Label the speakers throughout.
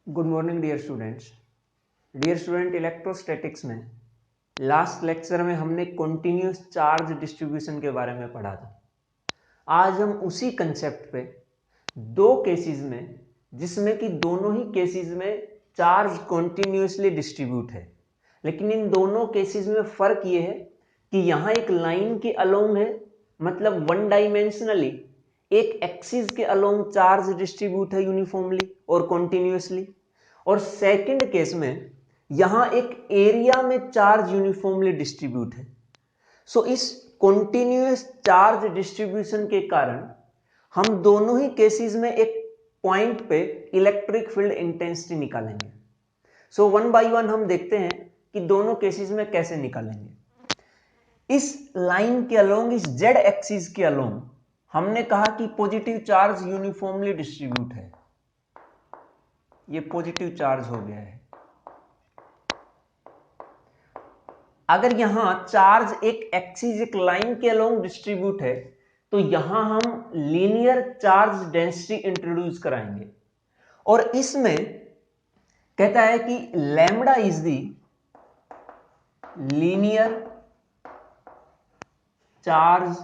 Speaker 1: Good morning dear students. Dear student, electrostatics में last lecture में हमने कंटिन्यूस चार्ज डिस्ट्रीब्यूशन के बारे में पढ़ा था। आज हम उसी कंसेप्ट पे दो केसेस में, जिसमें कि दोनों ही केसेस में चार्ज कंटिन्यूसली डिस्ट्रीब्यूट है, लेकिन इन दोनों केसेस में फर्क ये है कि यहाँ एक लाइन के अलोंग है, मतलब वन डायमेंशनली एक एक्सिस के अलोंग चार्ज डिस्ट्रीब्यूट है यूनिफॉर्मली और कॉन्टिन्यूसली, और सेकंड केस में यहां एक एरिया में चार्ज यूनिफॉर्मली डिस्ट्रीब्यूट है। सो इस कॉन्टिन्यूस चार्ज डिस्ट्रीब्यूशन के कारण हम दोनों ही केसेस में एक पॉइंट पे इलेक्ट्रिक फील्ड इंटेंसिटी निकालेंगे। सो वन बाय वन हम देखते हैं कि दोनों केसेस में कैसे निकालेंगे। इस लाइन के अलोंग, इस जेड एक्सिस के अलोंग हमने कहा कि पॉजिटिव चार्ज यूनिफॉर्मली डिस्ट्रीब्यूट है। ये पॉजिटिव चार्ज हो गया है। अगर यहां चार्ज एक एक्सिस, एक लाइन के अलोंग डिस्ट्रीब्यूट है, तो यहां हम लीनियर चार्ज डेंसिटी इंट्रोड्यूस कराएंगे, और इसमें कहता है कि lambda is the linear charge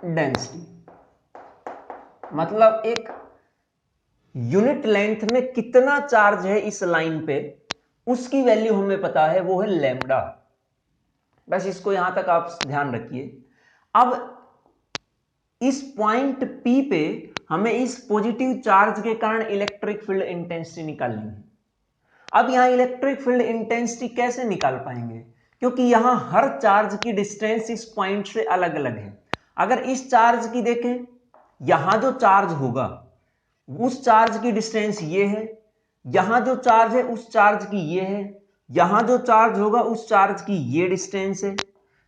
Speaker 1: density, मतलब एक यूनिट लेंथ में कितना चार्ज है इस लाइन पे, उसकी वैल्यू हमें पता है, वो है लैम्बडा। बस इसको यहां तक आप ध्यान रखिए। अब इस पॉइंट P पे हमें इस पॉजिटिव चार्ज के कारण इलेक्ट्रिक फील्ड इंटेंसिटी निकालनी है। अब यहां इलेक्ट्रिक फील्ड इंटेंसिटी कैसे निकाल पाएंगे, क्योंकि यहां हर चार्ज की डिस्टेंस इस पॉइंट से अलग अलग है। अगर इस चार्ज की देखें, यहां जो चार्ज होगा उस चार्ज की डिस्टेंस ये है, यहां जो चार्ज है उस चार्ज की ये है, यहां जो चार्ज होगा उस चार्ज की ये डिस्टेंस है।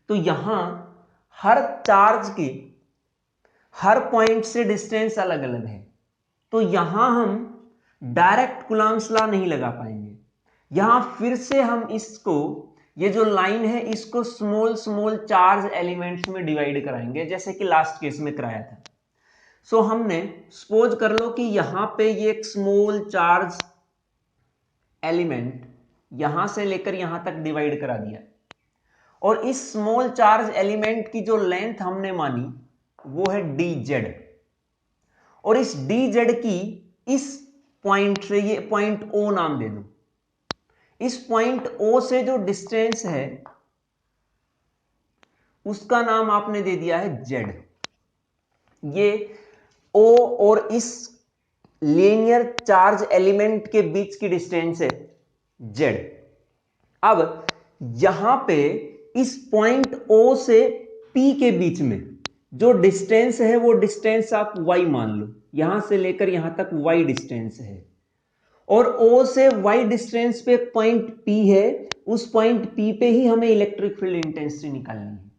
Speaker 1: तो यहां हर चार्ज की हर पॉइंट से डिस्टेंस अलग अलग है, तो यहां हम डायरेक्ट कूलम्ब्स लॉ नहीं लगा पाएंगे। यहां फिर से हम इसको, ये जो लाइन है, इसको स्मॉल स्मॉल चार्ज एलिमेंट्स में डिवाइड कराएंगे, जैसे कि लास्ट केस में कराया था। सो हमने सपोज कर लो कि यहां पे ये एक स्मॉल चार्ज एलिमेंट यहां से लेकर यहां तक डिवाइड करा दिया, और इस स्मॉल चार्ज एलिमेंट की जो लेंथ हमने मानी वो है dz, और इस dz की इस पॉइंट से, ये पॉइंट O नाम दे दो, इस पॉइंट O से जो डिस्टेंस है उसका नाम आपने दे दिया है z। ये O और इस लीनियर चार्ज एलिमेंट के बीच की डिस्टेंस है z। अब यहां पे इस पॉइंट O से P के बीच में जो डिस्टेंस है वो डिस्टेंस आप y मान लो, यहां से लेकर यहां तक y डिस्टेंस है, और O से y डिस्टेंस पे एक पॉइंट P है, उस पॉइंट P पे ही हमें इलेक्ट्रिक फील्ड इंटेंसिटी निकालनी है।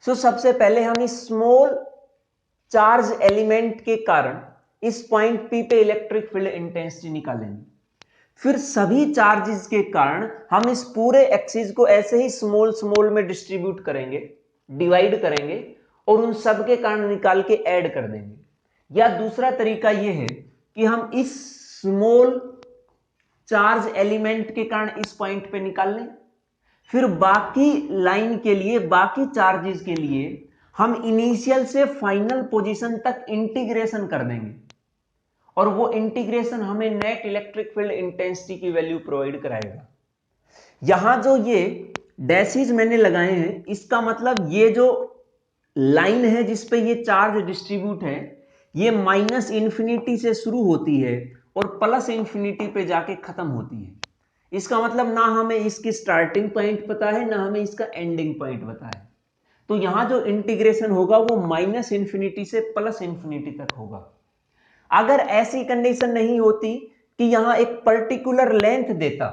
Speaker 1: सो सबसे पहले हम इस स्मॉल चार्ज एलिमेंट के कारण इस पॉइंट P पे इलेक्ट्रिक फील्ड इंटेंसिटी निकालेंगे। फिर सभी चार्जेस के कारण हम इस पूरे एक्सिस को ऐसे ही स्मॉल स्मॉल में डिस्ट्रीब्यूट करेंगे, डिवाइड करेंगे, और उन सब के कारण निकाल के ऐड कर देंगे। या दूसरा तरीका यह है कि हम इस स्मॉल चार्ज एलिमेंट के कारण इस पॉइंट पे निकाल लें, फिर बाकी लाइन के लिए, बाकी चार्जेस के लिए हम इनिशियल से फाइनल पोजीशन तक इंटीग्रेशन कर देंगे, और वो इंटीग्रेशन हमें नेट इलेक्ट्रिक फील्ड इंटेंसिटी की वैल्यू प्रोवाइड कराएगा। यहां जो ये डैशेज मैंने लगाए हैं, इसका मतलब ये जो लाइन है जिस पे ये चार्ज डिस्ट्रीब्यूट है, ये माइनस इंफिनिटी से शुरू होती है और प्लस इंफिनिटी पे जाके खत्म होती है। इसका मतलब ना हमें इसकी स्टार्टिंग पॉइंट पता है, ना हमें इसका एंडिंग पॉइंट पता है। तो यहां जो इंटीग्रेशन होगा वो माइनस इंफिनिटी से प्लस इंफिनिटी तक होगा। अगर ऐसी कंडीशन नहीं होती कि यहां एक पर्टिकुलर लेंथ देता,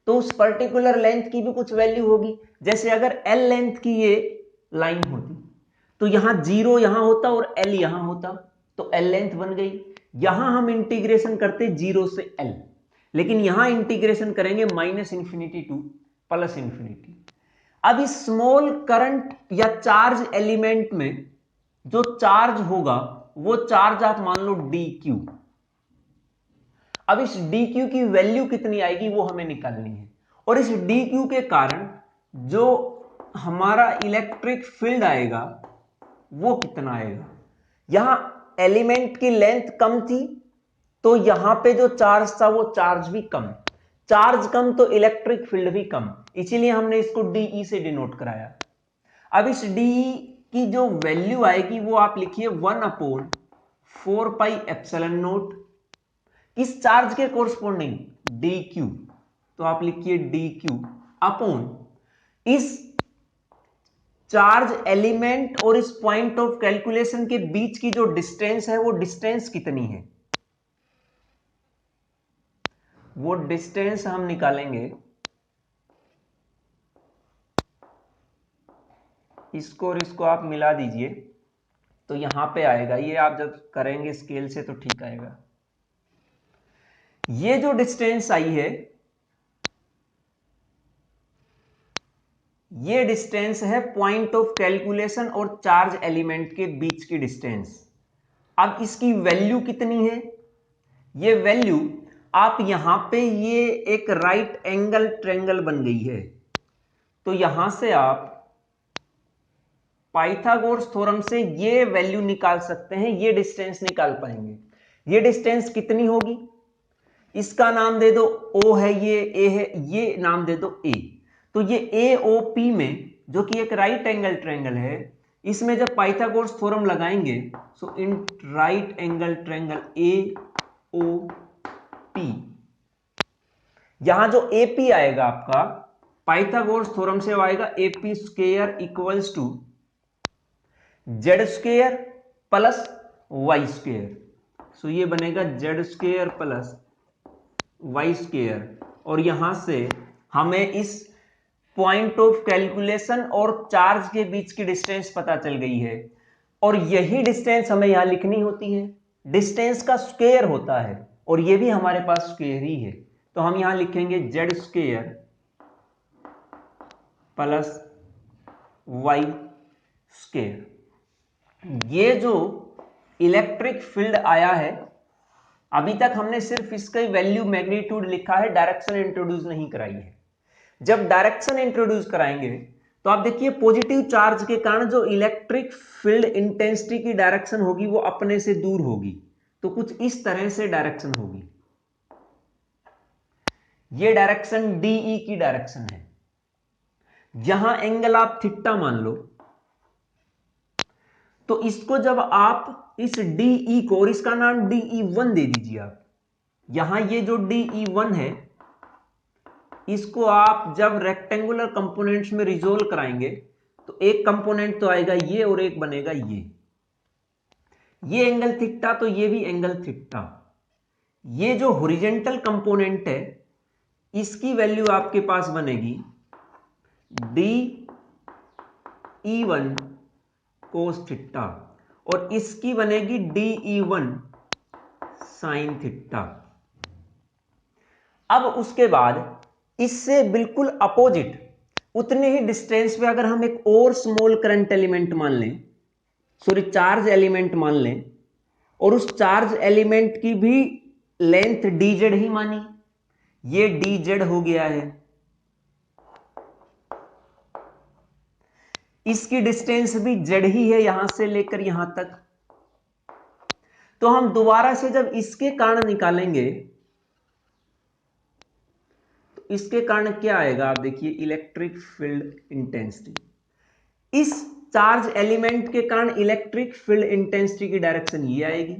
Speaker 1: तो उस पर्टिकुलर लेंथ की भी कुछ वैल्यू होगी। जैसे अगर L लेंथ की ये लाइन होती, तो यहां 0 यहां होता और L यहां होता, तो L लेंथ बन गई। यहां हम इंटीग्रेशन करते 0 से L, लेकिन यहां इंटीग्रेशन करेंगे minus infinity two plus infinity. अब इस स्मॉल करंट या चार्ज एलिमेंट में जो चार्ज होगा वो चार्ज आप मान लो dq। अब इस dq की वैल्यू कितनी आएगी वो हमें निकालनी है, और इस dq के कारण जो हमारा इलेक्ट्रिक फील्ड आएगा वो कितना आएगा। यहां एलिमेंट की लेंथ कम थी तो यहां पे जो चार्ज था वो चार्ज भी कम, चार्ज कम तो इलेक्ट्रिक फील्ड भी कम, इसीलिए हमने इसको dE से डिनोट कराया। अब इस dE की जो वैल्यू आएगी वो आप लिखिए 1/4 पाई एप्सिलॉन नॉट, किस चार्ज के कोरस्पोंडिंग dq, तो आप लिखिए dq अपॉन इस चार्ज एलिमेंट और इस पॉइंट ऑफ कैलकुलेशन के बीच की जो डिस्टेंस है वो डिस्टेंस कितनी है, वो डिस्टेंस हम निकालेंगे। इसको और इसको आप मिला दीजिए तो यहां पे आएगा, ये आप जब करेंगे स्केल से तो ठीक आएगा। ये जो डिस्टेंस आई है ये डिस्टेंस है पॉइंट ऑफ कैलकुलेशन और चार्ज एलिमेंट के बीच की डिस्टेंस। अब इसकी वैल्यू कितनी है, ये वैल्यू आप यहां पे ये एक राइट एंगल ट्रायंगल बन गई है, तो यहां से आप पाइथागोरस थ्योरम से ये वैल्यू निकाल सकते हैं, ये डिस्टेंस निकाल पाएंगे। ये डिस्टेंस कितनी होगी, इसका नाम दे दो O है, ये A है, ये नाम दे दो A। तो ये AOP में जो कि एक राइट एंगल ट्रायंगल है, इसमें जब पाइथागोरस थ्योरम लगाएंगे so in right angle triangle AOP, यहां जो AP आएगा आपका पाइथागोरस थ्योरम से आएगा AP square equals to Z square plus Y square, so ये बनेगा Z square plus Y square, और यहां से हमें इस पॉइंट ऑफ कैलकुलेशन और चार्ज के बीच की डिस्टेंस पता चल गई है, और यही डिस्टेंस हमें यहां लिखनी होती है, डिस्टेंस का स्क्वायर होता है और ये भी हमारे पास स्क्वायर ही है, तो हम यहां लिखेंगे z square plus Y square. ये जो इलेक्ट्रिक फील्ड आया है अभी तक हमने सिर्फ इसका वैल्यू मैग्नीट्यूड लिखा है, डायरेक्शन इंट्रोड्यूस नहीं कराई है। जब डायरेक्शन इंट्रोड्यूस कराएंगे तो आप देखिए पॉजिटिव चार्ज के कारण जो इलेक्ट्रिक फील्ड इंटेंसिटी की डायरेक्शन होगी वो अपने से दूर होगी, तो कुछ इस तरह से डायरेक्शन होगी। ये डायरेक्शन डीई की डायरेक्शन है। यहां एंगल आप थीटा मान लो, तो इसको जब आप इस डीई को, और इसका नाम DE1 दे दीजिए आप, यहां ये जो DE1 है इसको आप जब रेक्टेंगुलर कंपोनेंट्स में रिजोल्व कराएंगे तो एक कंपोनेंट तो आएगा ये और एक बनेगा ये एंगल थीटा, तो ये भी एंगल थीटा। ये जो हॉरिजॉन्टल कंपोनेंट है इसकी वैल्यू आपके पास बनेगी DE1 कोस थीटा और इसकी बनेगी DE1 साइन थीटा। अब उसके बाद इससे बिल्कुल अपोजिट उतने ही डिस्टेंस पे अगर हम एक और स्मॉल करंट एलिमेंट मान लें, सॉरी चार्ज एलिमेंट मान लें, और उस चार्ज एलिमेंट की भी लेंथ dz ही मानी, ये dz हो गया है, इसकी डिस्टेंस भी z ही है यहां से लेकर यहां तक। तो हम दोबारा से जब इसके कारण निकालेंगे तो इसके कारण क्या आएगा, आप देखिए इलेक्ट्रिक फील्ड इंटेंसिटी, इस चार्ज एलिमेंट के कारण इलेक्ट्रिक फील्ड इंटेंसिटी की डायरेक्शन ये आएगी,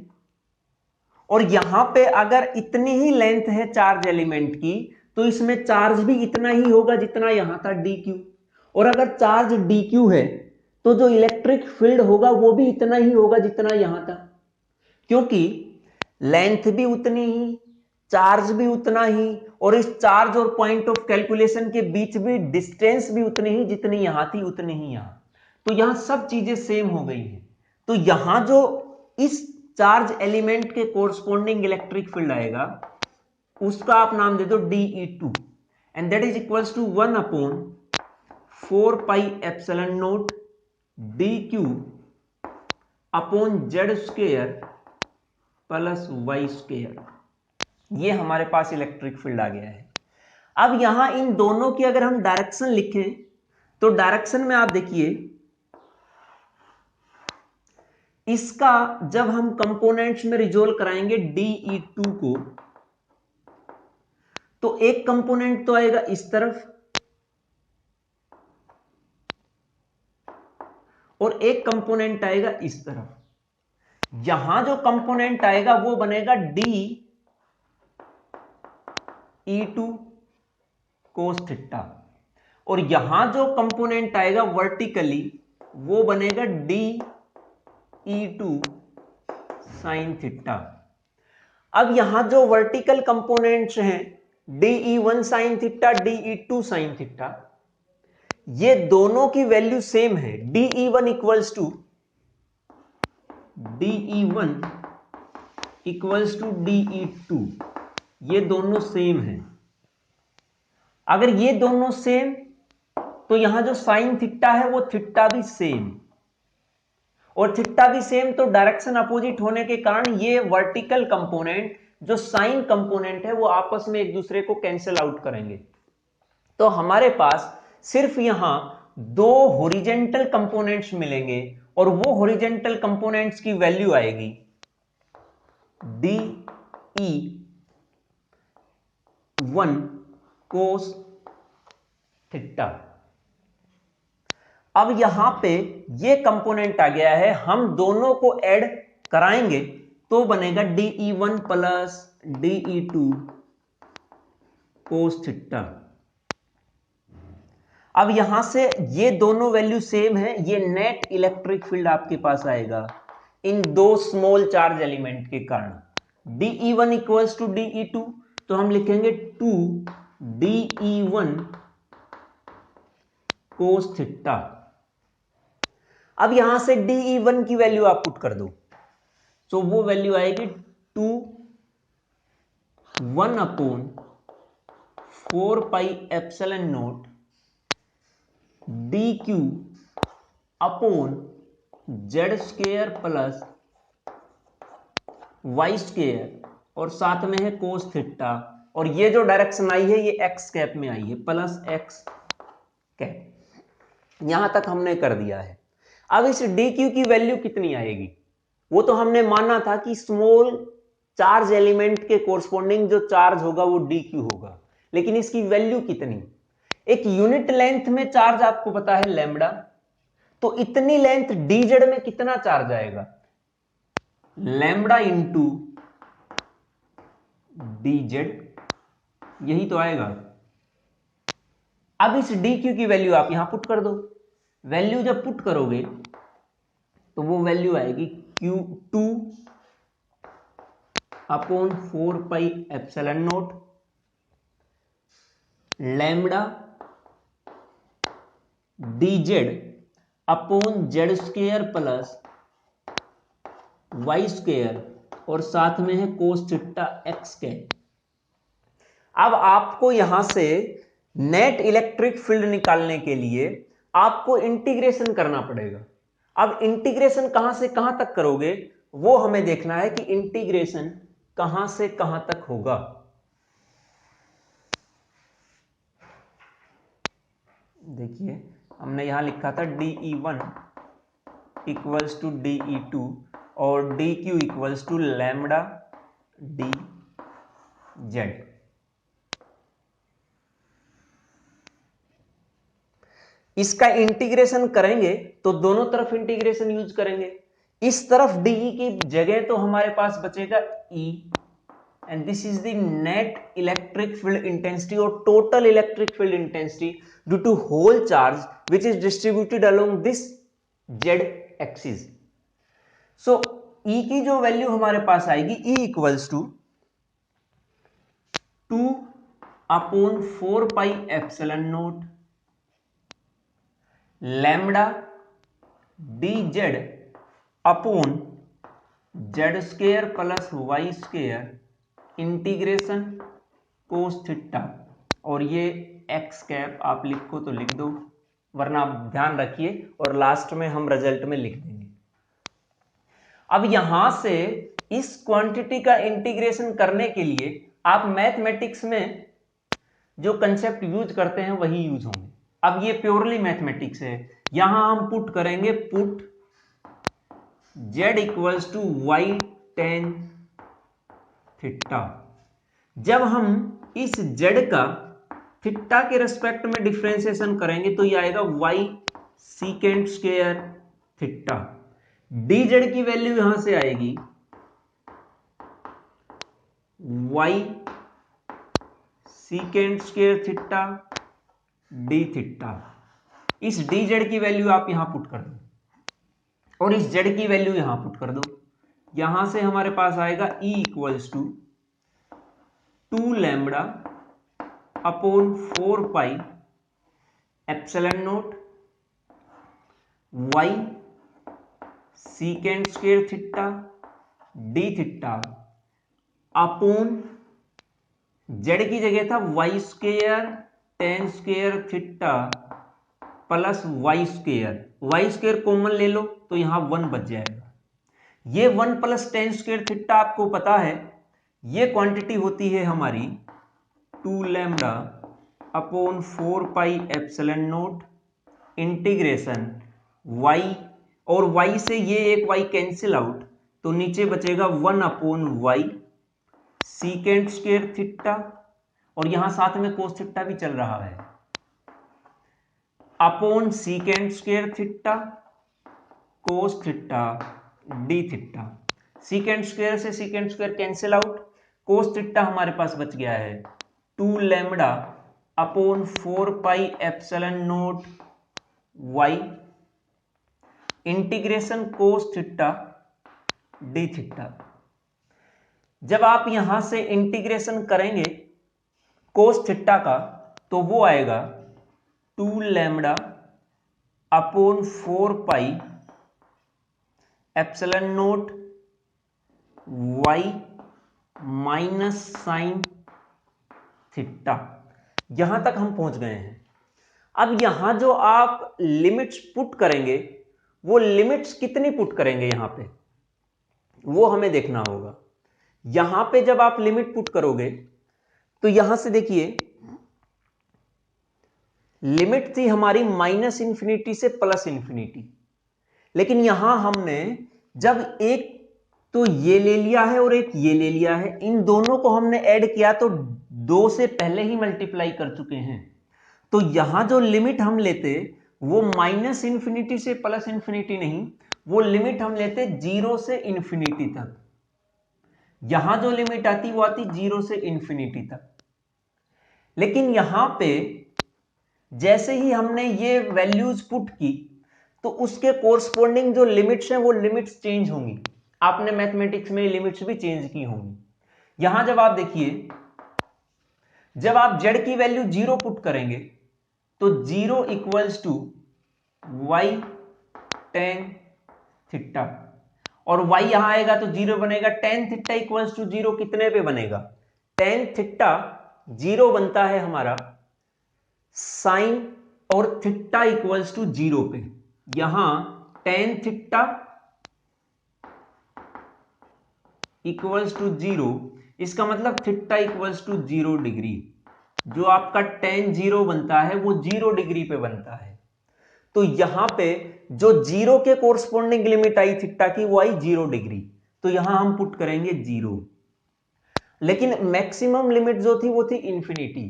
Speaker 1: और यहां पे अगर इतनी ही लेंथ है चार्ज एलिमेंट की तो इसमें चार्ज भी इतना ही होगा जितना यहां था dq, और अगर चार्ज dq है तो जो इलेक्ट्रिक फील्ड होगा वो भी इतना ही होगा जितना यहां था, क्योंकि लेंथ भी उतनी ही, चार्ज भी उतना ही, और इस चार्ज और पॉइंट ऑफ कैलकुलेशन के बीच भी डिस्टेंस भी उतनी ही जितनी यहां थी उतनी ही यहां, तो यहां सब चीजें सेम हो गई हैं। तो यहां जो इस चार्ज एलिमेंट के कोरस्पोंडिंग इलेक्ट्रिक फील्ड आएगा उसका आप नाम दे दो DE2 and that is equals to 1/4 pi epsilon naught DQ upon Z square plus Y square. ये हमारे पास इलेक्ट्रिक फील्ड आ गया है। अब यहां इन दोनों की अगर हम डायरेक्शन लिखें तो डायरेक्शन में आप देखिए, इसका जब हम कंपोनेंट्स में रिजोल्व कराएंगे DE2 को, तो एक कंपोनेंट तो आएगा इस तरफ और एक कंपोनेंट आएगा इस तरफ। यहां जो कंपोनेंट आएगा वो बनेगा DE2 कोस थीटा, और यहां जो कंपोनेंट आएगा वर्टिकली वो बनेगा DE2 साइन थीटा। अब यहां जो वर्टिकल कंपोनेंट्स हैं DE1 sine theta, DE2 sine theta, ये दोनों की वैल्यू सेम है। DE1 इक्वल्स टू DE2, ये दोनों सेम है। अगर ये दोनों सेम, तो यहां जो साइन थीटा है वो थीटा भी सेम, और थीटा भी सेम तो डायरेक्शन अपोजिट होने के कारण ये वर्टिकल कंपोनेंट जो साइन कंपोनेंट है वो आपस में एक दूसरे को कैंसिल आउट करेंगे। तो हमारे पास सिर्फ यहां दो हॉरिजॉन्टल कंपोनेंट्स मिलेंगे, और वो हॉरिजॉन्टल कंपोनेंट्स की वैल्यू आएगी DE1 कोस थीटा। अब यहां पे ये कंपोनेंट आ गया है, हम दोनों को ऐड कराएंगे तो बनेगा DE1 plus DE2 cos theta. अब यहां से ये दोनों वैल्यू सेम है, ये नेट इलेक्ट्रिक फील्ड आपके पास आएगा इन दो स्मॉल चार्ज एलिमेंट के कारण। DE1 इक्वल्स टू DE2, तो हम लिखेंगे 2DE1 कोस थीटा। अब यहां से DE1 की वैल्यू आप पुट कर दो, तो वो वैल्यू आएगी 1/4πε0 DQ upon Z square plus Y square, और साथ में है कोस थीटा, और ये जो डायरेक्शन आई है ये एक्स कैप में आई है, प्लस एक्स कैप। यहां तक हमने कर दिया है। अब इस DQ की वैल्यू कितनी आएगी, वो तो हमने माना था कि स्मॉल चार्ज एलिमेंट के कोरस्पॉन्डिंग जो चार्ज होगा वो DQ होगा, लेकिन इसकी वैल्यू कितनी? एक यूनिट लेंथ में चार्ज आपको पता है लैम्बडा, तो इतनी लेंथ dz में कितना चार्ज आएगा? लैम्बडा इंटू dz, यही तो आएगा। अब इस DQ की वैल्यू आप यहां पुट कर दो। वैल्यू जब पुट करोगे तो वो वैल्यू आएगी Q2 upon 4πε0 lambda dz upon Z square plus Y square, और साथ में है कोस थीटा एक्स के। अब आपको यहां से नेट इलेक्ट्रिक फील्ड निकालने के लिए आपको इंटीग्रेशन करना पड़ेगा। अब इंटीग्रेशन कहां से कहां तक करोगे वो हमें देखना है कि इंटीग्रेशन कहां से कहां तक होगा। देखिए हमने यहां लिखा था DE1 इक्वल्स टू DE2 और DQ equals to lambda dz। इसका इंटीग्रेशन करेंगे तो दोनों तरफ इंटीग्रेशन यूज करेंगे। इस तरफ DE की जगह तो हमारे पास बचेगा E, and this is the net electric field intensity और total electric field intensity due to whole charge which is distributed along this z axis. So E की जो वैल्यू हमारे पास आएगी E equals to 2/4πε0 lambda dz upon Z square plus Y square integration cos theta, और ये x cap आप लिखो तो लिख दो, वरना आप ध्यान रखिए और लास्ट में हम रिजल्ट में लिख देंगे। अब यहां से इस क्वांटिटी का इंटीग्रेशन करने के लिए आप मैथमेटिक्स में जो कंसेप्ट यूज करते हैं वही यूज होंगे। अब ये प्योरली मैथमेटिक्स है, यहां हम पुट करेंगे put z equals to y tan theta. जब हम इस z का थीटा के रेस्पेक्ट में डिफरेंशिएशन करेंगे तो ये आएगा y secant square theta. dz की वैल्यू यहां से आएगी y secant square theta D theta. इस dz की वैल्यू आप यहां पुट कर दो और इस z की वैल्यू यहां पुट कर दो। यहां से हमारे पास आएगा E equals to 2 lambda upon 4 pi epsilon naught y secant square theta D theta upon z की जगह था y square tan square theta plus y square common ले लो तो यहां 1 बच जाएगा। ये 1 प्लस टेन स्क्वायर थीटा आपको पता है ये क्वांटिटी होती है हमारी 2 lambda upon 4 pi epsilon not integration y, और y से ये एक y कैंसिल आउट तो नीचे बचेगा 1 upon y secant square theta, और यहां साथ में कोस थीटा भी चल रहा है, upon secant square theta cos theta D theta. Secant square से secant square cancel out, cos theta हमारे पास बच गया है 2 lambda upon 4 pi epsilon naught y integration cos theta D theta. जब आप यहां से इंटीग्रेशन करेंगे कोस थीटा का तो वो आएगा 2 lambda upon 4 pi epsilon naught y minus sine theta. यहां तक हम पहुंच गए हैं। अब यहां जो आप लिमिट्स पुट करेंगे वो लिमिट्स कितनी पुट करेंगे यहां पे वो हमें देखना होगा। यहां पे जब आप लिमिट पुट करोगे तो यहां से देखिए लिमिट थी हमारी माइनस इंफिनिटी से प्लस इंफिनिटी, लेकिन यहां हमने जब एक तो ये ले लिया है और एक ये ले लिया है, इन दोनों को हमने ऐड किया तो 2 से पहले ही मल्टीप्लाई कर चुके हैं। तो यहां जो लिमिट हम लेते वो माइनस इंफिनिटी से प्लस इंफिनिटी नहीं, वो लिमिट हम लेते 0 से इंफिनिटी तक। यहां जो लिमिट आती वो आती 0 से इंफिनिटी तक। लेकिन यहां पे जैसे ही हमने ये वैल्यूज पुट की तो उसके कोरस्पॉन्डिंग जो लिमिट्स हैं वो लिमिट्स चेंज होंगी। आपने मैथमेटिक्स में लिमिट्स भी चेंज की होंगी। यहां जब आप देखिए जब आप z की वैल्यू 0 पुट करेंगे तो 0 equals to y tan theta, और y यहां आएगा तो 0 बनेगा। टेन थीटा इक्वल्स टू 0 कितने पे बनेगा? टेन थीटा 0 बनता है हमारा साइन और थीटा इक्वल्स टू 0 पे। यहां टेन थीटा इक्वल्स टू 0, इसका मतलब थीटा इक्वल्स टू 0 डिग्री। जो आपका टेन 0 बनता है वो 0 डिग्री पे बनता है। तो यहां पे जो 0 के कोरस्पॉन्डिंग लिमिट आई थीटा की वो आई 0 डिग्री, तो यहां हम पुट करेंगे 0। लेकिन मैक्सिमम लिमिट जो थी वो थी इंफिनिटी।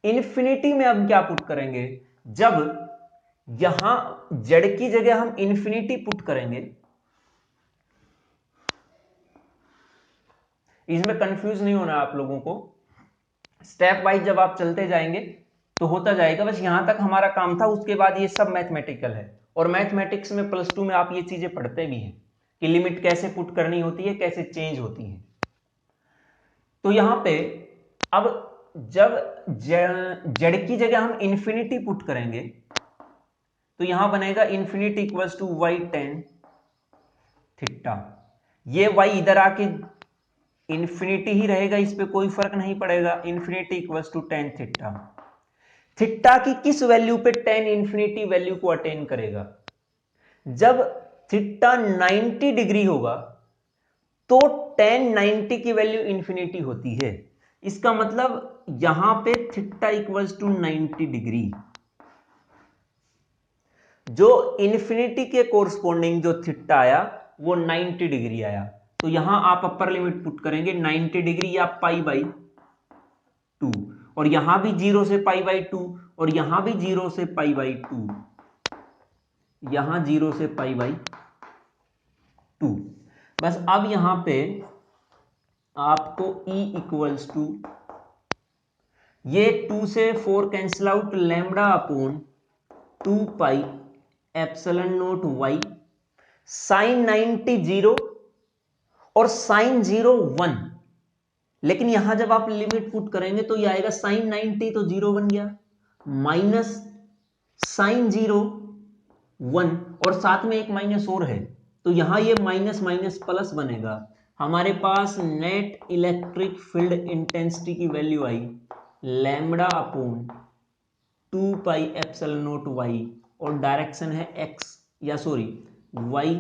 Speaker 1: इंफिनिटी में अब क्या पुट करेंगे? जब यहां z की जगह हम इंफिनिटी पुट करेंगे, इसमें कंफ्यूज नहीं होना आप लोगों को, स्टेप वाइज जब आप चलते जाएंगे तो होता जाएगा। बस यहां तक हमारा काम था, उसके बाद ये सब मैथमेटिकल है। और मैथमेटिक्स में प्लस 2 में आप ये चीजें पढ़ते भी हैं कि लिमिट कैसे पुट करनी होती है, कैसे चेंज होती है। तो यहां पे अब जब z की जगह हम इंफिनिटी पुट करेंगे तो यहां बनेगा infinity equals to y tan theta. ये y इधर आके इंफिनिटी ही रहेगा, इस पे कोई फर्क नहीं पड़ेगा। Infinity equals to tan theta. Theta की किस वैल्यू पे टेन इंफिनिटी वैल्यू को अटेन करेगा? जब थीटा 90 डिग्री होगा तो tan 90 की वैल्यू इंफिनिटी होती है। इसका मतलब यहां पे थीटा इक्वल्स टू 90 डिग्री, जो इंफिनिटी के कोरस्पोंडिंग जो थीटा आया वो 90 डिग्री आया। तो यहां आप अपर लिमिट पुट करेंगे 90 डिग्री या पाई बाई 2, और यहां भी 0 से पाई बाई 2, और यहां भी 0 से पाई बाई 2, यहां 0 से पाई बाई 2। बस अब यहां पे आपको E इक्वल्स टू, ये 2 से 4 cancel out, lambda upon 2 pi epsilon naught y, sine 90 0 और साइन 0 1। लेकिन यहां जब आप लिमिट पुट करेंगे तो ये आएगा साइन 90 तो 0 बन गया, माइनस साइन 0 1, और साथ में एक माइनस और है तो यहां ये माइनस माइनस प्लस बनेगा। हमारे पास नेट इलेक्ट्रिक फील्ड इंटेंसिटी की वैल्यू आई lambda upon 2 pi epsilon naught y, और डायरेक्शन है एक्स या सॉरी वाई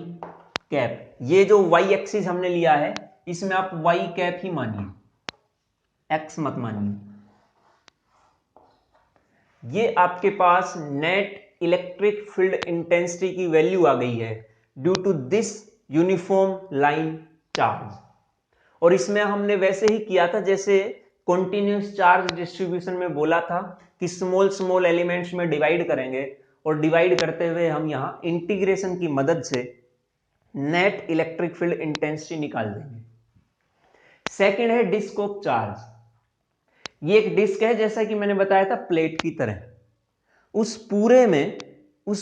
Speaker 1: कैप। ये जो वाई एक्सिस हमने लिया है इसमें आप वाई कैप ही मानिए, एक्स मत मानिए। ये आपके पास नेट इलेक्ट्रिक फील्ड इंटेंसिटी की वैल्यू आ गई है due to this uniform line charge. और इसमें हमने वैसे ही किया था जैसे कॉन्टिन्यूस चार्ज डिस्ट्रीब्यूशन में बोला था कि स्मॉल स्मॉल एलिमेंट्स में डिवाइड करेंगे, और डिवाइड करते हुए हम यहां इंटीग्रेशन की मदद से नेट इलेक्ट्रिक फील्ड इंटेंसिटी निकाल देंगे। सेकंड है डिस्क ऑफ चार्ज। ये एक डिस्क है जैसा कि मैंने बताया था प्लेट की तरह, उस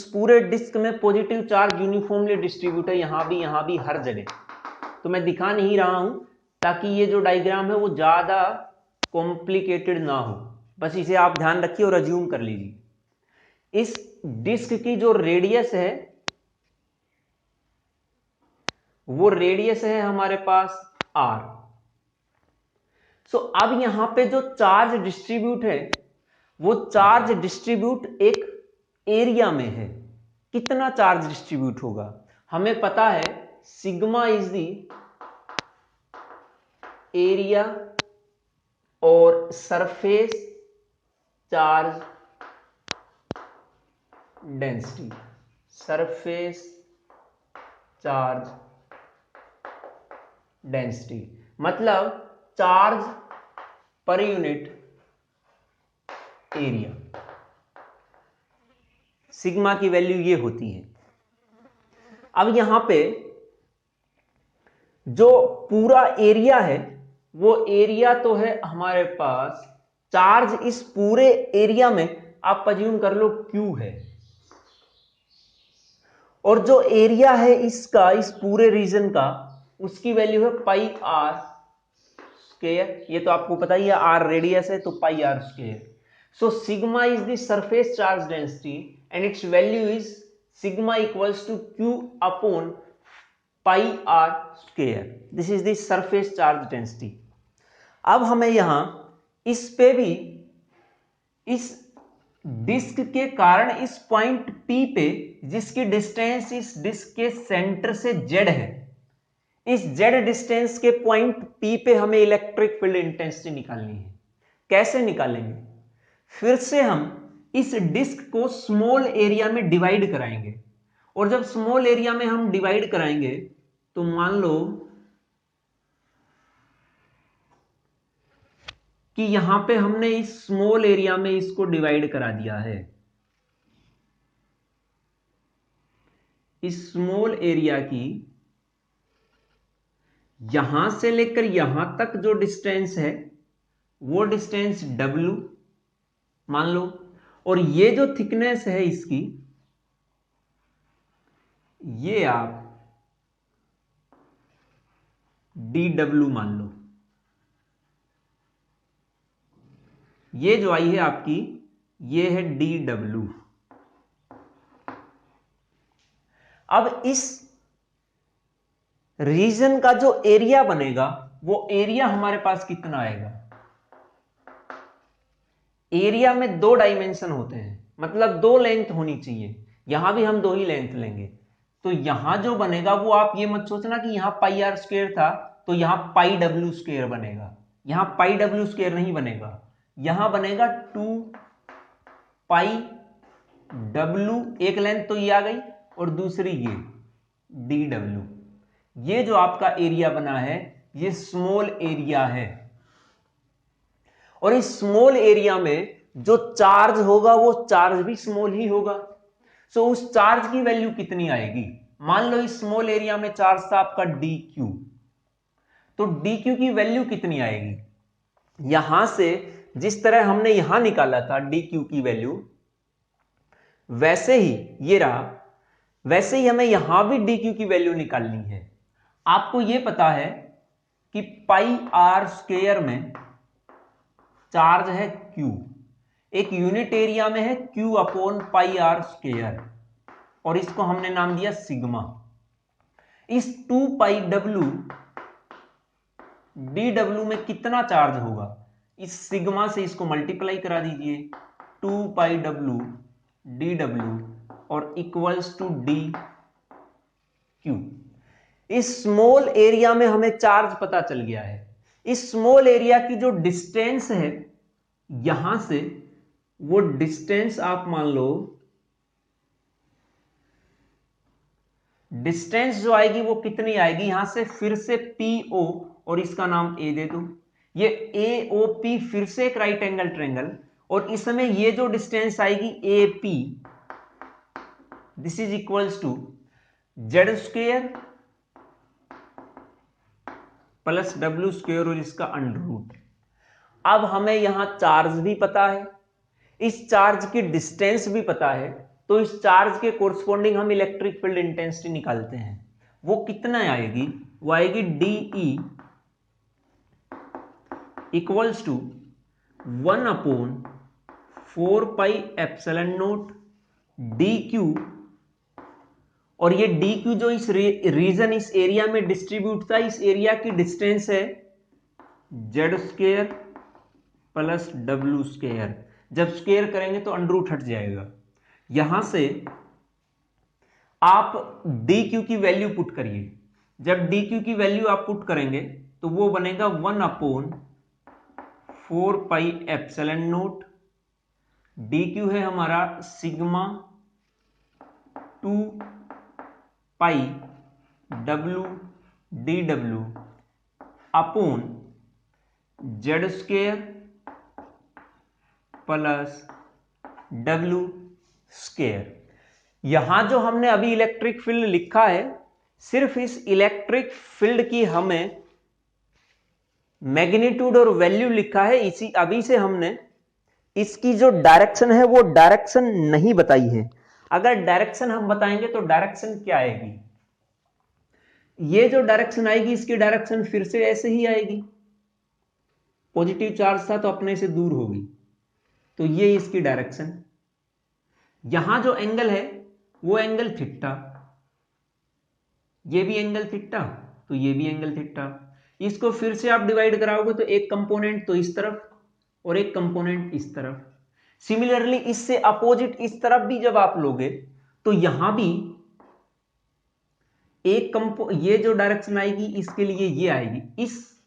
Speaker 1: पूरे डिस्क में पॉजिटिव चार्ज यूनिफॉर्मली डिस्ट्रीब्यूट है, यहां भी हर जगह। तो मैं दिखा नहीं रहा हूं ताकि ये जो डायग्राम है वो ज्यादा कॉम्प्लिकेटेड ना हो, बस इसे आप ध्यान रखिए और अज्यूम कर लीजिए। इस डिस्क की जो रेडियस है वो रेडियस है हमारे पास r। सो अब यहां पे जो चार्ज डिस्ट्रीब्यूट है वो चार्ज डिस्ट्रीब्यूट एक एरिया में है। कितना चार्ज डिस्ट्रीब्यूट होगा हमें पता है, सिग्मा इज दी एरिया और surface charge density, surface charge density मतलब चार्ज पर यूनिट एरिया। सिग्मा की वैल्यू ये होती है। अब यहां पे जो पूरा एरिया है वो एरिया तो है हमारे पास, चार्ज इस पूरे एरिया में आप अज्यूम कर लो Q है, और जो एरिया है इसका इस पूरे रीजन का उसकी वैल्यू है पाई आर स्क्वायर। ये तो आपको पता ही है, आर रेडियस है तो pi are square. So sigma is the surface charge density and its value is sigma equals to Q upon pi are square. This is the surface charge density. अब हमें यहां इस पे भी, इस डिस्क के कारण इस पॉइंट P पे जिसकी डिस्टेंस इस डिस्क के सेंटर से Z है, इस Z डिस्टेंस के पॉइंट P पे हमें इलेक्ट्रिक फील्ड इंटेंसिटी निकालनी है। कैसे निकालेंगे? फिर से हम इस डिस्क को स्मॉल एरिया में डिवाइड कराएंगे, और जब स्मॉल एरिया में हम डिवाइड कराएंगे तो मान लो कि यहां पे हमने इस स्मॉल एरिया में इसको डिवाइड करा दिया है। इस स्मॉल एरिया की यहां से लेकर यहां तक जो डिस्टेंस है वो डिस्टेंस W मान लो, और ये जो थिकनेस है इसकी ये आप DW मान लो। ये जो आई है आपकी ये है DW। अब इस रीजन का जो एरिया बनेगा वो एरिया हमारे पास कितना आएगा? एरिया में दो डायमेंशन होते हैं, मतलब दो लेंथ होनी चाहिए, यहां भी हम दो ही लेंथ लेंगे। तो यहां जो बनेगा वो आप ये मत सोचना कि यहां पाई आर स्क्वायर था तो यहां पाई डब्ल्यू स्क्वायर बनेगा, यहां पाई डब्ल्यू स्क्वायर नहीं बनेगा, यहां बनेगा 2 पाई डब्ल्यू, एक लेंथ तो ये आ गई और दूसरी ये डी डब्ल्यू। ये जो आपका एरिया बना है ये स्मॉल एरिया है, और इस स्मॉल एरिया में जो चार्ज होगा वो चार्ज भी स्मॉल ही होगा। सो उस चार्ज की वैल्यू कितनी आएगी? मान लो इस स्मॉल एरिया में चार्ज था आपका डी क्यू, तो डी क्यू की वैल्यू कितनी आएगी? यहां से जिस तरह हमने यहां निकाला था डी क्यू की वैल्यू, वैसे ही ये रहा, वैसे ही हमें यहां भी डी क्यू की वैल्यू निकालनी है। आपको यह पता है कि पाई आर स्क्वायर में चार्ज है क्यू, एक यूनिट एरिया में है q upon pi are square, और इसको हमने नाम दिया सिग्मा। इस 2 पाई डब्ल्यू डी डब्ल्यू में कितना चार्ज होगा? इस सिग्मा से इसको मल्टीप्लाई करा दीजिए, 2 पाई डब्ल्यू डी डब्ल्यू और इक्वल्स टू डी क्यू। इस स्मॉल एरिया में हमें चार्ज पता चल गया है। इस स्मॉल एरिया की जो डिस्टेंस है यहां से, वो डिस्टेंस आप मान लो, डिस्टेंस जो आएगी वो कितनी आएगी? यहां से फिर से पीओ और इसका नाम ए दे दो, ये एओपी फिर से एक राइट एंगल ट्रायंगल, और इसमें ये जो डिस्टेंस आएगी AP, this is equals to Z square plus W square और इसका अंडर रूट। अब हमें यहां चार्ज भी पता है, इस चार्ज की डिस्टेंस भी पता है, तो इस चार्ज के कोरस्पॉन्डिंग हम इलेक्ट्रिक फील्ड इंटेंसिटी निकालते हैं। वो कितना आएगी? वो आएगी DE equals to 1/4 pi epsilon naught D q, और ये डी क्यू जो इस रीजन इस एरिया में डिस्ट्रीब्यूट था, इस एरिया की डिस्टेंस है Z square plus W square. जब स्क्वायर करेंगे तो अंडर रूट हट जाएगा। यहां से आप डी क्यू की वैल्यू पुट करिए, जब डी क्यू की वैल्यू आप पुट करेंगे तो वो बनेगा 1/4 pi epsilon naught, D Q है हमारा sigma 2 pi W D W upon Z square plus W square. यहां जो हमने अभी इलेक्ट्रिक फील्ड लिखा है, सिर्फ इस इलेक्ट्रिक फील्ड की हमें मैग्नीट्यूड और वैल्यू लिखा है, इसी अभी से हमने इसकी जो डायरेक्शन है वो डायरेक्शन नहीं बताई है। अगर डायरेक्शन हम बताएंगे तो डायरेक्शन क्या आएगी? ये जो डायरेक्शन आएगी इसकी डायरेक्शन फिर से ऐसे ही आएगी, पॉजिटिव चार्ज था तो अपने से दूर होगी, तो ये इसकी डायरेक्शन। यहां जो एंगल है वो एंगल थीटा, ये भी एंगल थीटा, तो ये भी एंगल थीटा। इसको फिर से आप डिवाइड कराओगे तो एक कंपोनेंट तो इस तरफ और एक कंपोनेंट इस तरफ। सिमिलरली इससे अपोजिट इस तरफ भी जब आप लोगे तो यहां भी एक ये जो डायरेक्शन आएगी इसके लिए ये आएगी, इस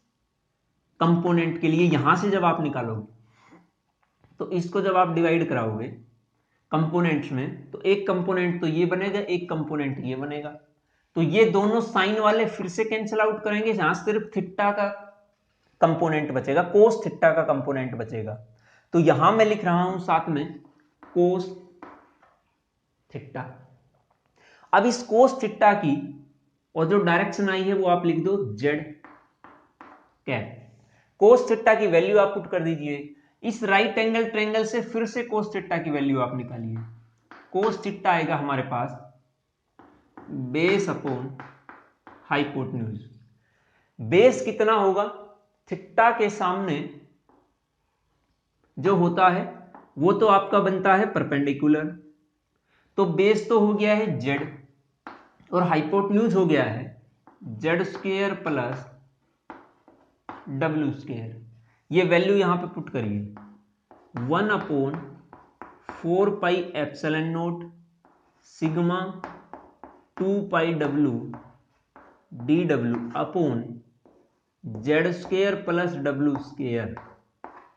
Speaker 1: कंपोनेंट के लिए यहां से जब आप निकालोगे तो इसको जब आप डिवाइड कराओगे कंपोनेंट्स में, तो एक कंपोनेंट तो ये बनेगा, एक कंपोनेंट ये बनेगा, तो ये दोनों साइन वाले फिर से कैंसिल आउट करेंगे, जहां सिर्फ थीटा का कंपोनेंट बचेगा, कोस थीटा का कंपोनेंट बचेगा। तो यहां मैं लिख रहा हूं साथ में कोस थीटा। अब इस कोस थीटा की और जो डायरेक्शन आई है वो आप लिख दो जेड कैप। कोस थीटा की वैल्यू आप पुट कर दीजिए, इस राइट एंगल ट्रायंगल से फिर से कोस थीटा की वैल्यू आप निकालिए। कोस थीटा आएगा हमारे पास बेस अपॉन हाइपोटेन्यूज। बेस कितना होगा? थीटा के सामने जो होता है वो तो आपका बनता है परपेंडिकुलर, तो बेस तो हो गया है जेड और हाइपोटेन्यूज हो गया है Z square plus W square. ये वैल्यू यहां पे पुट करिए, 1/4 pi epsilon not sigma 2 pi W D W upon Z square plus W square.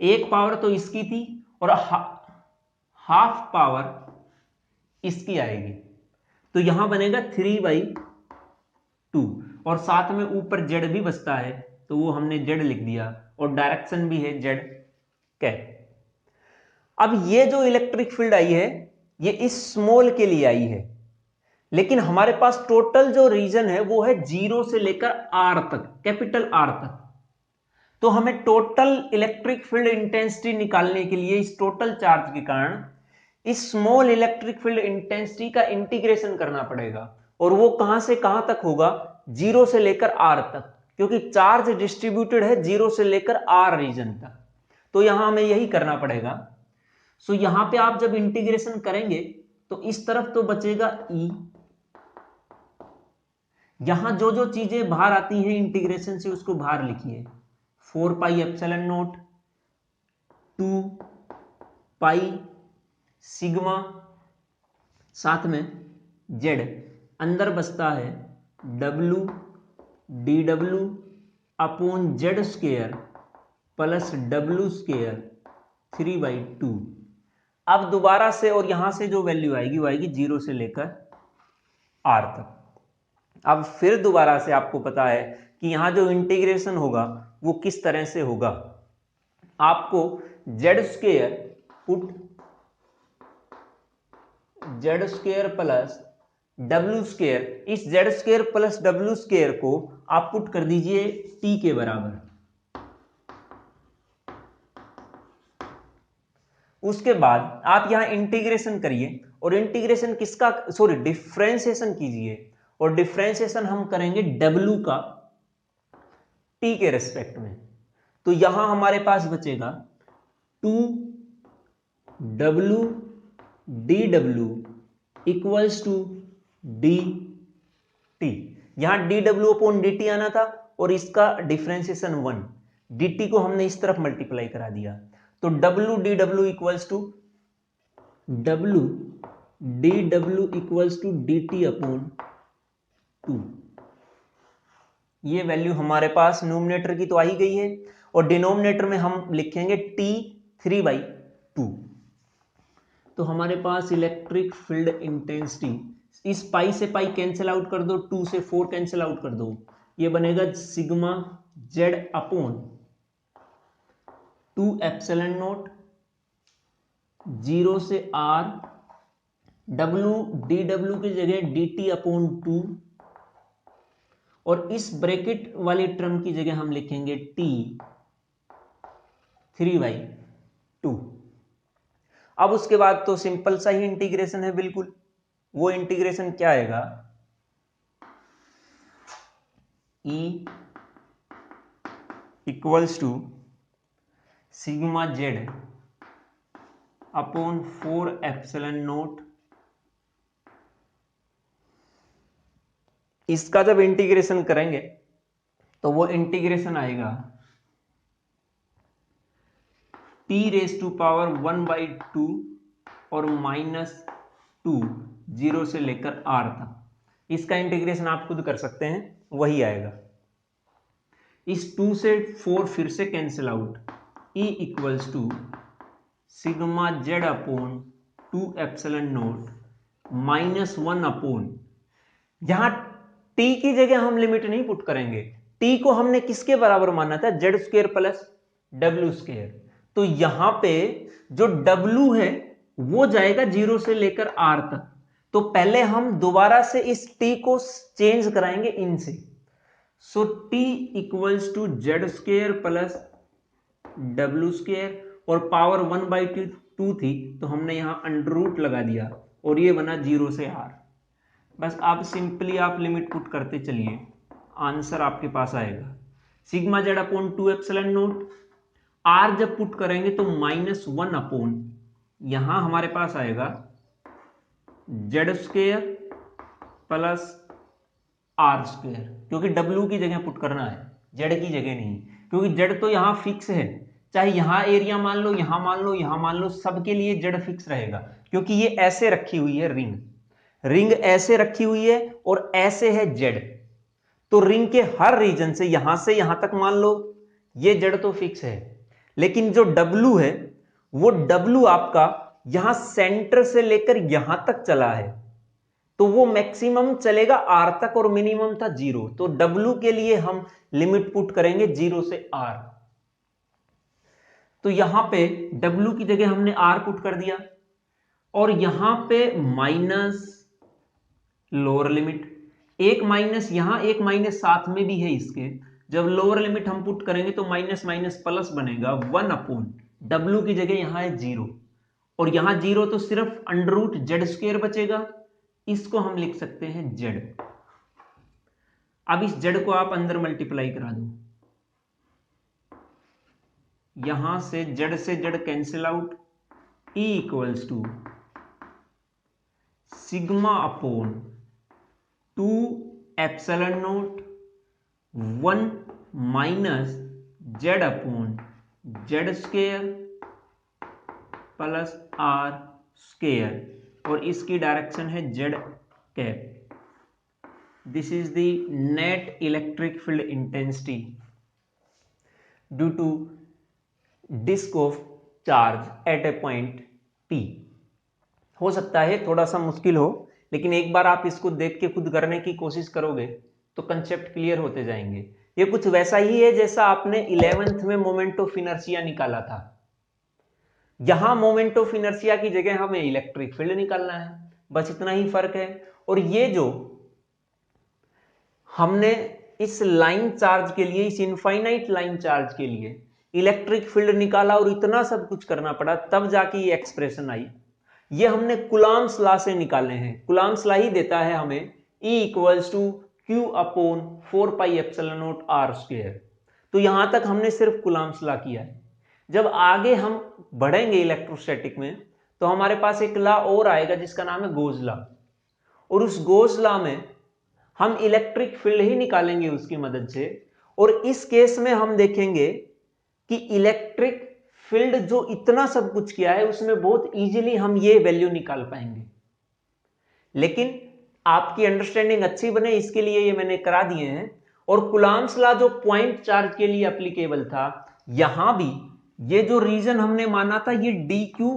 Speaker 1: एक पावर तो इसकी थी और हाफ पावर इसकी आएगी, तो यहां बनेगा 3/2 और साथ में ऊपर जेड भी बचता है तो वो हमने जेड लिख दिया और डायरेक्शन भी है जेड कैप। अब ये जो इलेक्ट्रिक फील्ड आई है ये इस स्मॉल के लिए आई है, लेकिन हमारे पास टोटल जो रीजन है वो है 0 से लेकर आर तक, कैपिटल आर तक। तो हमें टोटल इलेक्ट्रिक फील्ड इंटेंसिटी निकालने के लिए इस टोटल चार्ज के कारण इस स्मॉल इलेक्ट्रिक फील्ड इंटेंसिटी का इंटीग्रेशन करना पड़ेगा, और वो कहां से कहां तक होगा, 0 से लेकर आर तक, क्योंकि चार्ज डिस्ट्रीब्यूटेड है 0 से लेकर आर रीजन तक। तो यहां हमें यही करना पड़ेगा। सो यहां पे आप जब इंटीग्रेशन करेंगे तो इस तरफ तो बचेगा E, यहां जो जो चीजें बाहर आती हैं इंटीग्रेशन से उसको बाहर लिखिए, 4 pi epsilon not 2 pi sigma, साथ में जेड, अंदर बचता है W D W upon Z square plus W square 3/2। अब दोबारा से और यहां से जो वैल्यू आएगी वो आएगी 0 से लेकर आर तक। अब फिर दोबारा से आपको पता है कि यहां जो इंटीग्रेशन होगा वो किस तरह से होगा। आपको Z square put Z square plus W square, इस Z square plus W square को आप पुट कर दीजिए टी के बराबर। उसके बाद आप यहां इंटीग्रेशन करिए और इंटीग्रेशन किसका, सॉरी डिफरेंशिएशन कीजिए, और डिफरेंशिएशन हम करेंगे डब्ल्यू का टी के रेस्पेक्ट में। तो यहां हमारे पास बचेगा 2 W D W equals to D T. यहां D W upon D T आना था और इसका डिफरेंशिएशन 1, डी टी को हमने इस तरफ मल्टीप्लाई करा दिया, तो W D W equals to W D W equals to D T upon 2। ये वैल्यू हमारे पास न्यूमरेटर की तो आ ही गई है, और डिनोमिनेटर में हम लिखेंगे टी 3/2। तो हमारे पास इलेक्ट्रिक फील्ड इंटेंसिटी, इस पाई से पाई कैंसिल आउट कर दो, 2 से 4 कैंसिल आउट कर दो, ये बनेगा sigma z upon 2 epsilon not 0 से आर, डब्ल्यू डी डब्ल्यू की जगह डी टी अपॉन 2, और इस ब्रैकेट वाली टर्म की जगह हम लिखेंगे टी 3/2। अब उसके बाद तो सिंपल सा ही इंटीग्रेशन है बिल्कुल। वो इंटीग्रेशन क्या आएगा, E equals to sigma z upon 4 epsilon naught. इसका जब इंटीग्रेशन करेंगे तो वो इंटीग्रेशन आएगा t⁻1/2 और -2 0 से लेकर r तक। इसका इंटीग्रेशन आप खुद कर सकते हैं, वही आएगा। इस 2 से 4 फिर से cancel out, E equals to sigma z upon 2 epsilon naught -1 upon, यहां t की जगह हम लिमिट नहीं पुट करेंगे, t को हमने किसके बराबर माना था, Z square plus W square. तो यहां पे जो W है वो जाएगा 0 से लेकर R तक। तो पहले हम दोबारा से इस T को चेंज कराएंगे इनसे। So T equals to Z square plus W square, और पावर 1/2 थी तो हमने यहां अंडर रूट लगा दिया और ये बना 0 से R। बस आप सिंपली आप लिमिट पुट करते चलिए, आंसर आपके पास आएगा sigma z upon 2 epsilon naught. R जब पुट करेंगे तो -1 अपॉन, यहां हमारे पास आएगा z square plus r square, क्योंकि डब्ल्यू की जगह पुट करना है, जेड की जगह नहीं, क्योंकि जेड तो यहां फिक्स है, चाहे यहां एरिया मान लो, यहां मान लो, यहां मान लो, सबके लिए जेड फिक्स रहेगा, क्योंकि ये ऐसे रखी हुई है रिंग। रिंग ऐसे रखी हुई है और ऐसे है जेड, तो रिंग के हर रीजन से यहां तक मान लो ये जेड तो फिक्स है, लेकिन जो डब्लू है वो डब्लू आपका यहां सेंटर से लेकर यहां तक चला है, तो वो मैक्सिमम चलेगा आर तक और मिनिमम था 0, तो डब्लू के लिए हम लिमिट पुट करेंगे 0 से आर। तो यहां पे डब्लू की जगह हमने आर पुट कर दिया और यहां पे माइनस लोअर लिमिट, एक माइनस यहां एक माइनस साथ में भी है इसके, जब लोअर लिमिट हम पुट करेंगे तो माइनस माइनस प्लस बनेगा 1 अपॉन डब्लू की जगह यहां है 0 और यहां 0 तो सिर्फ अंडर रूट जेड स्क्वायर बचेगा, इसको हम लिख सकते हैं जेड। अब इस जेड को आप अंदर मल्टीप्लाई करा दो, यहां से z cancel out, E equals to sigma upon 2 epsilon naught 1 minus z upon Z square plus r square, और इसकी डायरेक्शन है z cap. This is the net electric field intensity due to disc of charge at a point P। हो सकता है थोड़ा सा मुश्किल हो, लेकिन एक बार आप इसको देख के खुद करने की कोशिश करोगे तो कंसेप्ट क्लियर होते जाएंगे। ये कुछ वैसा ही है जैसा आपने 11th में मोमेंट ऑफ इनर्शिया निकाला था, यहां मोमेंट ऑफ इनर्शिया की जगह हमें इलेक्ट्रिक फील्ड निकालना है, बस इतना ही फर्क है। और ये जो हमने इस लाइन चार्ज के लिए, इस इनफाइनाइट लाइन चार्ज के लिए इलेक्ट्रिक फील्ड निकाला और इतना सब कुछ करना पड़ा, तब जाके ये एक्सप्रेशन आई, ये हमने कूलॉम्स लॉ से निकाले हैं। कूलॉम्स लॉ ही देता है हमें E equals to Q upon 4 pi epsilon naught R square. तो यहां तक हमने सिर्फ कूलॉम्स लॉ किया है। जब आगे हम बढ़ेंगे इलेक्ट्रोस्टैटिक में तो हमारे पास एक लॉ और आएगा जिसका नाम है गोज लॉ, और उस गोज लॉ में हम इलेक्ट्रिक फील्ड ही निकालेंगे उसकी मदद से। और इस केस में हम देखेंगे कि इलेक्ट्रिक फील्ड जो इतना सब कुछ किया है उसमें बहुत इजीली हम ये वैल्यू निकाल पाएंगे। लेकिन आपकी अंडरस्टैंडिंग अच्छी बने इसके लिए ये मैंने करा दिए हैं। और कूलॉम्स लॉ जो पॉइंट चार्ज के लिए एप्लीकेबल था, यहां भी ये जो रीजन हमने माना था ये dq,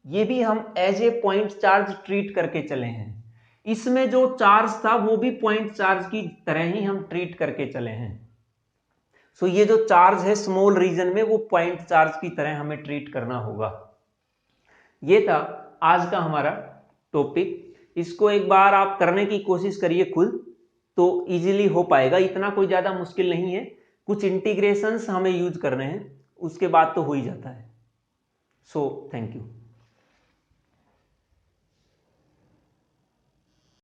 Speaker 1: ये भी हम as a point charge treat करके चले हैं। इसमें जो चार्ज था वो भी पॉइंट चार्ज की तरह ही हम ट्रीट करके चले हैं। सो ये जो चार्ज है स्मॉल रीजन में वो पॉइंट चार्ज की तरह हमें ट्रीट करना होगा। ये था आज का हमारा टॉपिक। इसको एक बार आप करने की कोशिश करिए खुद, तो इजीली हो पाएगा, इतना कोई ज्यादा मुश्किल नहीं है। कुछ इंटीग्रेशंस हमें यूज करने हैं, उसके बाद तो हो ही जाता है। So thank you.